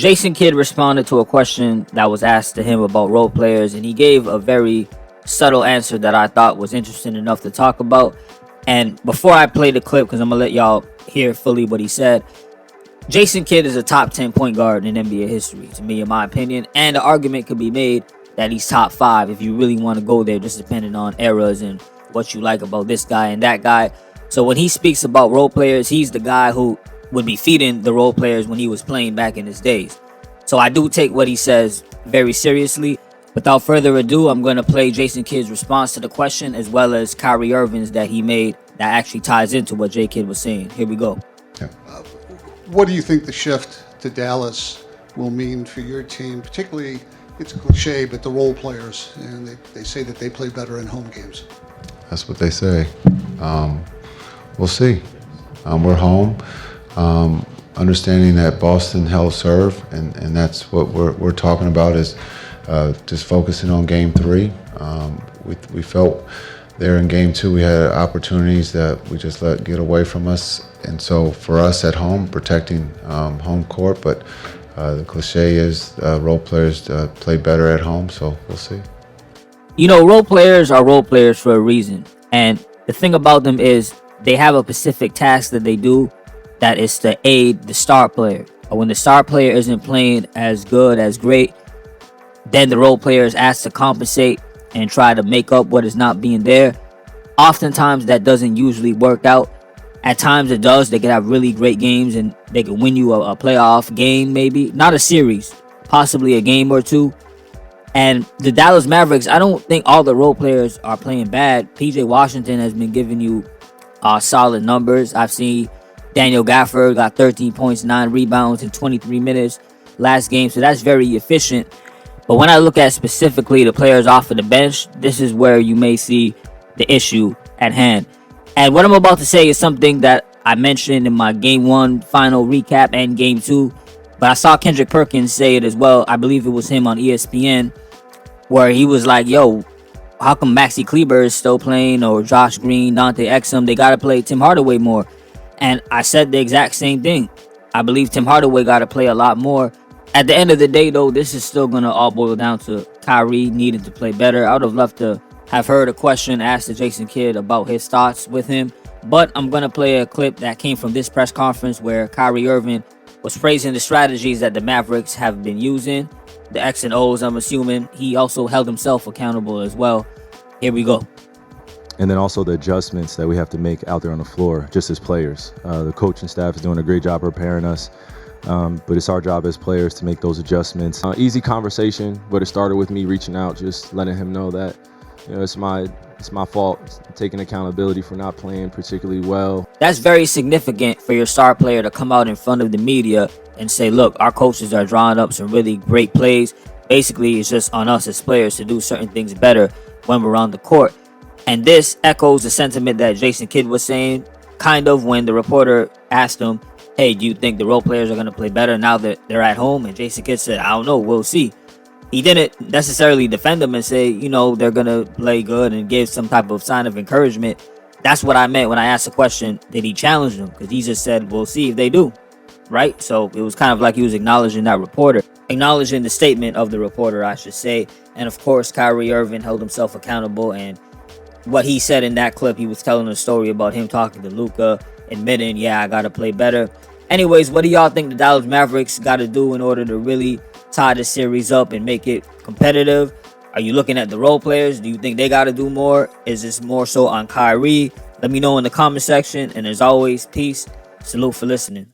Jason Kidd responded to a question that was asked to him about role players, and he gave a very subtle answer that I thought was interesting enough to talk about. And before I play the clip, because I'm going to let y'all hear fully what he said, Jason Kidd is a top 10 point guard in NBA history, to me, in my opinion. And the argument could be made that he's top 5 if you really want to go there, just depending on eras and what you like about this guy and that guy. So when he speaks about role players, he's the guy who would be feeding the role players when he was playing back in his days. So I do take what he says very seriously. Without further ado, I'm going to play Jason Kidd's response to the question, as well as Kyrie Irving's that he made that actually ties into what J. Kidd was saying. Here we go. What do you think the shift to Dallas will mean for your team, particularly, it's cliche, but the role players, and they say that they play better in home games? That's what they say. We'll see. We're home. Understanding that Boston held serve, and that's what we're talking about is just focusing on Game 3. We felt there in Game 2 we had opportunities that we just let get away from us, and so for us at home, protecting home court, but the cliche is role players play better at home, so we'll see. You know, role players are role players for a reason, and the thing about them is they have a specific task that they do that is to aid the star player. But when the star player isn't playing as good, as great, then the role player is asked to compensate and try to make up what is not being there. Oftentimes that doesn't usually work out. At times it does. They can have really great games and they can win you a playoff game, maybe. Not a series, possibly a game or two. And the Dallas Mavericks, I don't think all the role players are playing bad. PJ Washington has been giving you solid numbers. I've seen Daniel Gafford got 13 points, 9 rebounds in 23 minutes last game. So that's very efficient. But when I look at specifically the players off of the bench, this is where you may see the issue at hand. And what I'm about to say is something that I mentioned in my Game 1 final recap and Game 2. But I saw Kendrick Perkins say it as well. I believe it was him on ESPN, where he was like, yo, how come Maxi Kleber is still playing, or Josh Green, Dante Exum? They got to play Tim Hardaway more. And I said the exact same thing. I believe Tim Hardaway got to play a lot more. At the end of the day, though, this is still going to all boil down to Kyrie needing to play better. I would have loved to have heard a question asked to Jason Kidd about his thoughts with him. But I'm going to play a clip that came from this press conference where Kyrie Irving was praising the strategies that the Mavericks have been using. The X and O's, I'm assuming. He also held himself accountable as well. Here we go. And then also the adjustments that we have to make out there on the floor, just as players. The coaching staff is doing a great job preparing us, but it's our job as players to make those adjustments. Easy conversation, but it started with me reaching out, just letting him know that it's my fault, taking accountability for not playing particularly well. That's very significant for your star player to come out in front of the media and say, look, our coaches are drawing up some really great plays. Basically, it's just on us as players to do certain things better when we're on the court. And this echoes the sentiment that Jason Kidd was saying, kind of, when the reporter asked him, hey, do you think the role players are going to play better now that they're at home? And Jason Kidd said, I don't know, we'll see. He didn't necessarily defend them and say, they're going to play good and give some type of sign of encouragement. That's what I meant when I asked the question, did he challenge them? Because he just said, we'll see if they do, right? So it was kind of like he was acknowledging that reporter, acknowledging the statement of the reporter, I should say. And of course, Kyrie Irving held himself accountable, and what he said in that clip, he was telling a story about him talking to Luka, admitting, yeah, I got to play better. Anyways, what do y'all think the Dallas Mavericks got to do in order to really tie the series up and make it competitive? Are you looking at the role players? Do you think they got to do more? Is this more so on Kyrie? Let me know in the comment section. And as always, peace. Salute for listening.